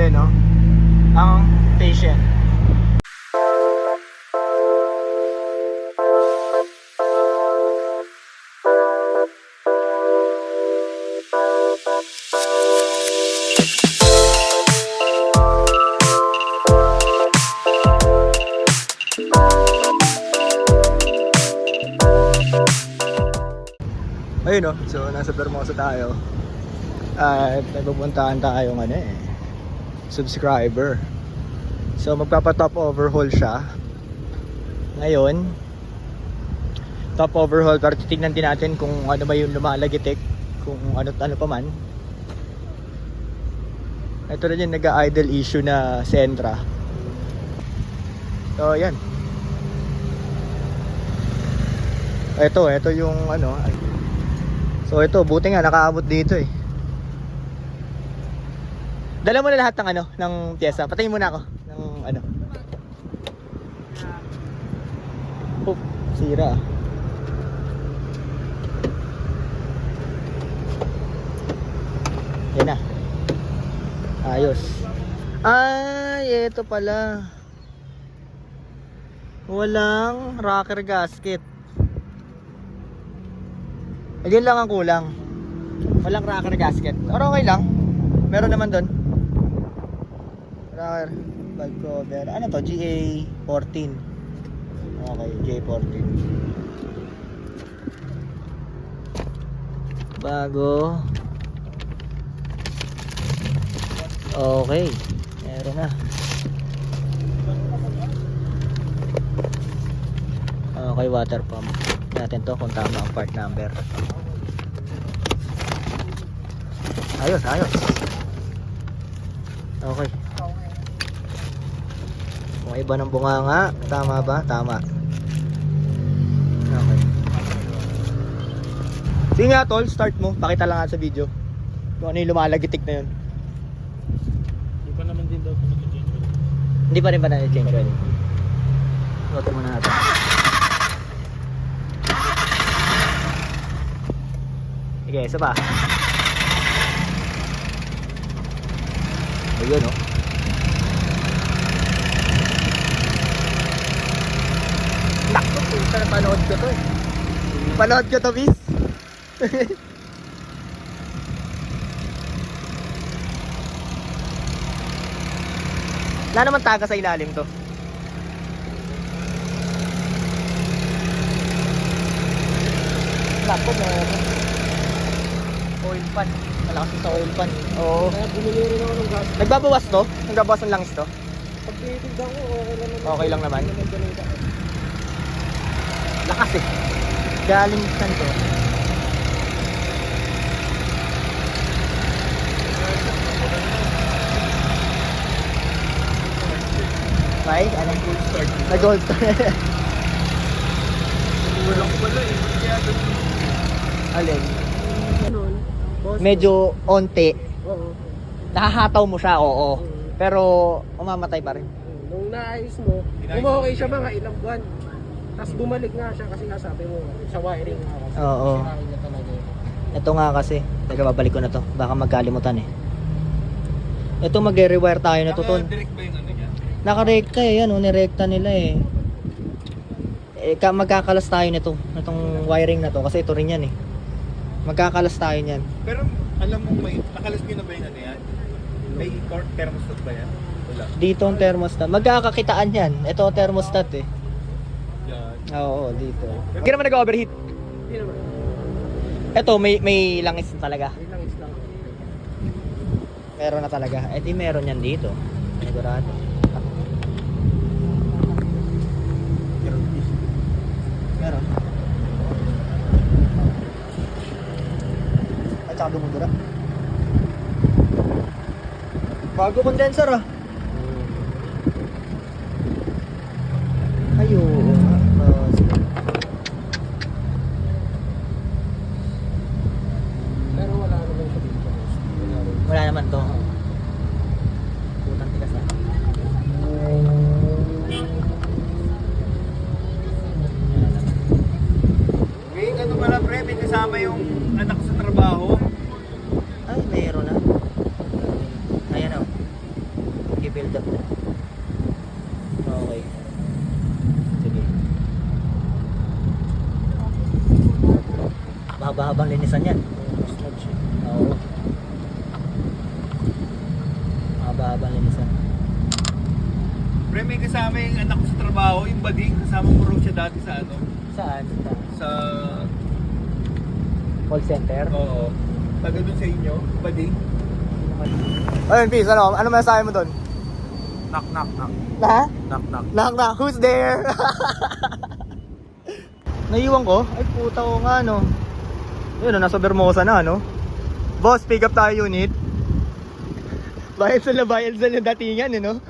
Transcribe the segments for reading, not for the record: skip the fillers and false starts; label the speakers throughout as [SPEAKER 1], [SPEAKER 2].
[SPEAKER 1] Grabe, no? Ang patient. Ayun, no? So nasa Bermosa tayo. At may pupuntahan tayong subscriber. So magpapa-top overhaul siya ngayon. Top overhaul, para titignan din natin kung ano ba yung lumalagitik, kung ano pa man. Ito na yung nag-idle issue na Sentra. So yan. Ito yung so ito, buti nga nakaabot dito eh. Dala mo na lahat ng pyesa. Patayin muna ako ng Oh, sira. Yan na. Ayos. Ay, ito pala. Walang rocker gasket. Ayun lang ang kulang. Walang rocker gasket. Pero okay lang. Meron naman doon. Rocker valve cover. Ano to? GA14. Okay, GA14. Bago. Okay. Meron na. Okay, water pump. Natin to kung tama ang part number. Ayos. Okay. Kung iba ng bunganga, tama ba? Tama. Okay. Sige nga tol, start mo. Pakita lang nga sa video kung ano yung lumalagitik na yun.
[SPEAKER 2] Hindi pa naman din daw ito mag-change oil.
[SPEAKER 1] Hindi pa rin ba na-change oil? Loto muna natin. Sige, isa pa. Ayun, oh. Nakto, puta, napanood ko to eh. Napanood ko to, bis. Wala naman taga sa ilalim to. Nakto, meron. Oil pan. Malakas sa oil pan. Oo.
[SPEAKER 2] Kaya bumili rin ako ng gas.
[SPEAKER 1] Nagbabawas to? Nagbabawas ng langis to?
[SPEAKER 2] Pag tinitigdan ko,
[SPEAKER 1] Okay lang naman. Lakas eh. Galing saan to? May? Anong gold start? Nag-gold start.
[SPEAKER 2] Walang pala eh. Kaya doon.
[SPEAKER 1] Alin?
[SPEAKER 2] Boss,
[SPEAKER 1] Medyo onti.
[SPEAKER 2] oo.
[SPEAKER 1] Nakahataw mo siya, oo. Pero umamatay pa rin.
[SPEAKER 2] Nung naayos mo, okay siya mga ilang buwan. Tapos bumalik nga siya kasi nasabi mo sa wiring nga kasi.
[SPEAKER 1] Oo.
[SPEAKER 2] Sirain niya talaga yun.
[SPEAKER 1] Ito nga kasi. Teka, babalik ko na to. Baka magkalimutan eh. Ito mag-rewire tayo na to, Ton.
[SPEAKER 2] Direct ba yung ano niya?
[SPEAKER 1] Nakarekta eh, yan oh, nirekta nila eh. Magkakalas tayo nito, itong wiring na to kasi ito rin yan eh. Magkakalas tayo niyan.
[SPEAKER 3] Pero alam mo may nakalas nyo na ba yung ano yan? May thermostat ba yan? Wala.
[SPEAKER 1] Dito ang thermostat. Magkakakitaan yan. Ito ang thermostat eh.
[SPEAKER 3] Yan.
[SPEAKER 1] Oo, dito. Hindi naman nag-overheat.
[SPEAKER 2] Hindi naman.
[SPEAKER 1] Ito may langis talaga.
[SPEAKER 2] May langis lang.
[SPEAKER 1] Meron na talaga. Eh di meron yan dito. Sigurado. Meron. At saka dumudura. Bago condenser ah. Ayo.
[SPEAKER 2] Pero wala naman siya dito.
[SPEAKER 1] Wala naman to. Putang tigas na.
[SPEAKER 3] May ano pala pre, may kasama yung anak ko sa trabaho.
[SPEAKER 1] Ay, mayroon na. Ayan o. build up na. Okay. Sige. Mahaba-habang linisan yan. Oo. Mahaba-habang linisan.
[SPEAKER 3] Pre, may kasama yung anak ko sa trabaho, yung bading, kasama ko raw siya dati sa ano,
[SPEAKER 1] Saan?
[SPEAKER 3] sa,
[SPEAKER 1] Call center?
[SPEAKER 3] oo, taga dun sa inyo, bading.
[SPEAKER 1] Ayun, Peace, ano masasabi mo doon?
[SPEAKER 3] Knock, knock, knock.
[SPEAKER 1] Ha?
[SPEAKER 3] Knock, knock.
[SPEAKER 1] Knock knock, who's there? Naiwan ko? Ay puta ko nga no. Ayun, nasa Bermosa na no. Boss, pick up tayo unit. Bayad sa datingan no.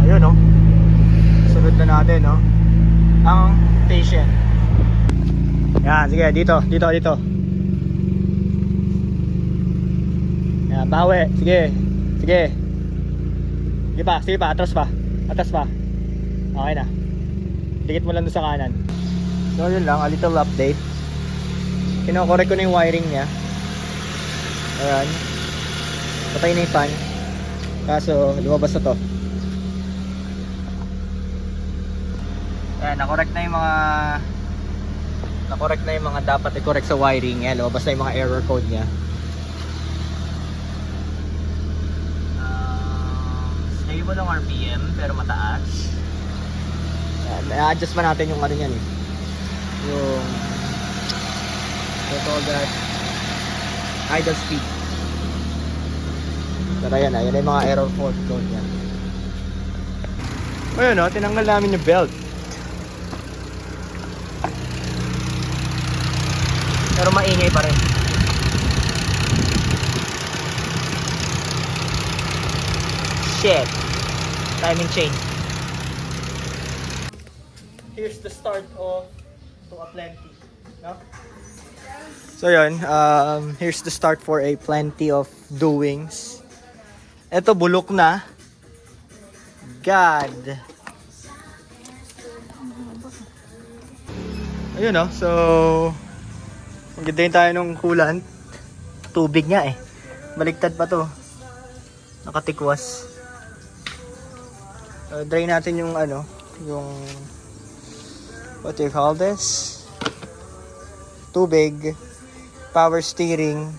[SPEAKER 1] Ayun no. Sunod na natin no. Ang patient. Yan, sige, dito. Yan, bawi. Sige. Sige pa, atras pa. Okay na. Dikit mo lang doon sa kanan. So, yun lang, a little update. Kinokorek ko na yung wiring niya. Ayan. Patay na yung fan. Kaso, lumabas na to. Ayan, nakorek na yung mga dapat i-correct sa wiring. Ayan, lumabas na yung mga error code niya. Stable ang RPM pero mataas. I-adjust pa natin yung ano niyan eh. Yung call that idle speed. Pero yan na, yun yung mga error code niya. Ayun o, tinanggal namin yung belt. Pero maingay pa rin. Shit. Timing chain. Here's the start of to a plenty. No? So yun, here's the start for a plenty of doings. Ito bulok na. God. Ayun no, so magdayin tayo ng coolant. Tubig nga eh. Baliktad pa to. Nakatikwas. Drain natin yung ano, yung what do you call this? Tubig, power steering.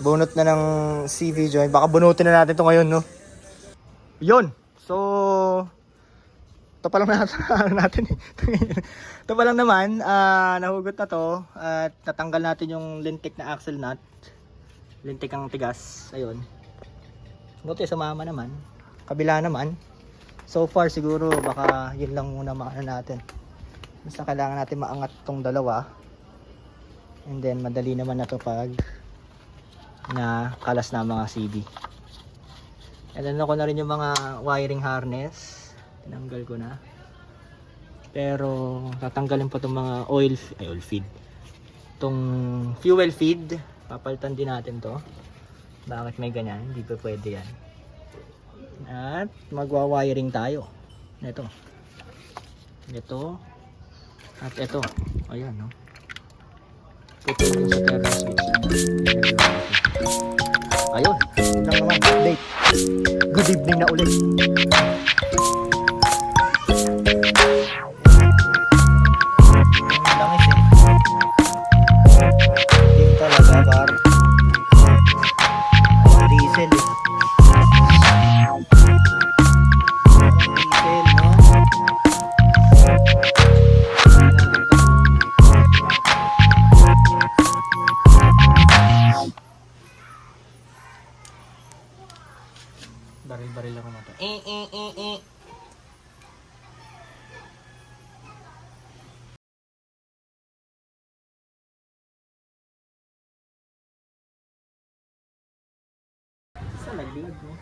[SPEAKER 1] Bunot na ng CV joint. Baka bunutin na natin to ngayon, no? Yun. So, ito pa lang natin eh. Ito pa lang naman, nahugot na to at natanggal natin yung lintik na axle nut. Lintik ang tigas. Ayun. Buti sumama naman. Kabila naman. So far siguro baka yun lang muna maano natin. Basta kailangan natin maangat tong dalawa. And then madali naman na to pag na kalas na mga CD. And then ako na rin yung mga wiring harness. Tinanggal ko na. Pero tatanggalin pa tong mga oil feed. Tong fuel feed, papalitan din natin to. Bakit may ganyan? Hindi pa pwede yan. At magwa-wiring tayo. Ito. At ito. Ayan, no. Putin yung sa terra switch. Ayun. Yun lang naman. Update. Good evening na ulit. Langis eh. Yung talaga bar. Diesel eh. Diesel, no? Baril-baril ako na to. Sa naglag mo?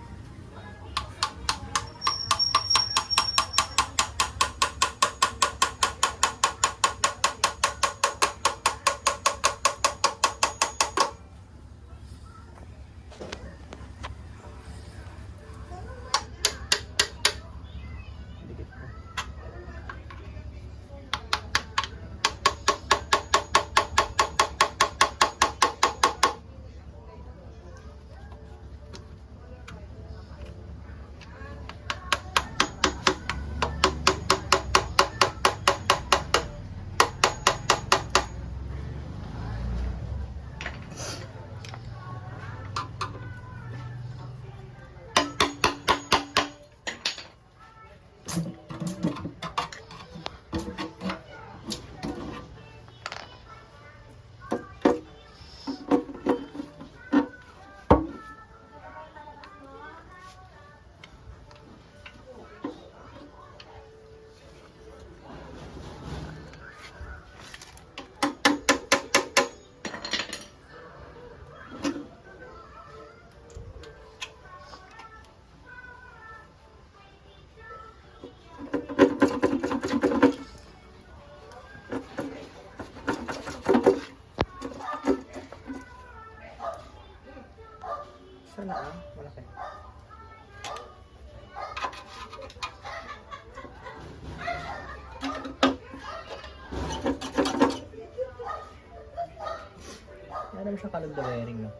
[SPEAKER 1] ganun siya kalog na bearing, no?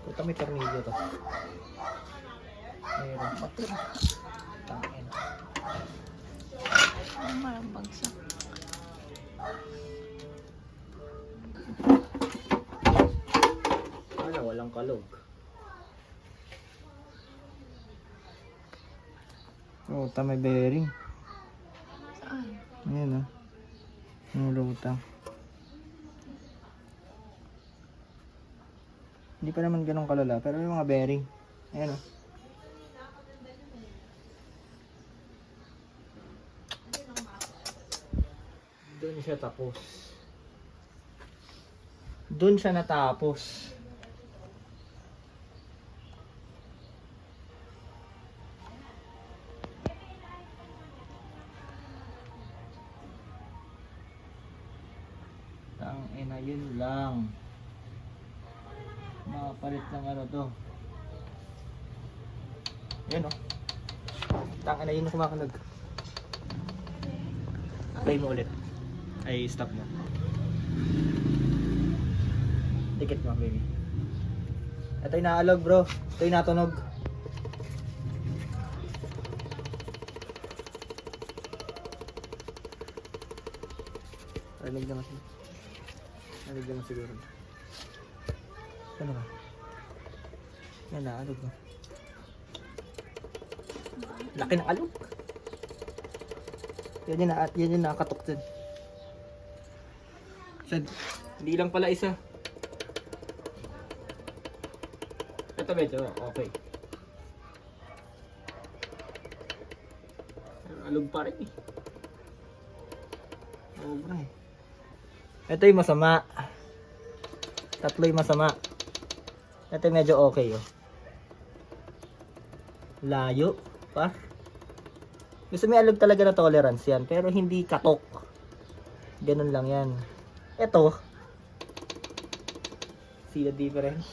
[SPEAKER 1] Ito may tornilyo to. Mayroon pa to. Tangin.
[SPEAKER 4] Marang bagsak.
[SPEAKER 1] Wala, walang kalog. Oh, may bearing.
[SPEAKER 4] Saan?
[SPEAKER 1] Ayan, oh. Nulutang. Hindi pa naman ganun kalala, pero may mga bearing. Ayan, oh. Doon siya tapos. Doon siya natapos. Tangina, yun lang. Makapalit ng ano to. Yan, oh. Tangina, yun kumakalag. Play mo ulit. Ay, stop mo. Dikit mo, baby. Ito yung naalog, bro. Ito yung natunog. Narinig naman siguro. Narinig naman siguro. Ano ba? Yan, naalog, no? Laki ng alog. Yan yung nakatok dyan. Hindi lang pala isa. Ito medyo okay. Alog pa rin eh. Sobra eh. Ito yung masama. Tatlo yung masama. Ito yung medyo okay oh. Layo pa. Gusto may alog talaga na tolerance yan. Pero hindi katok. Ganun lang yan. Ito. See the difference?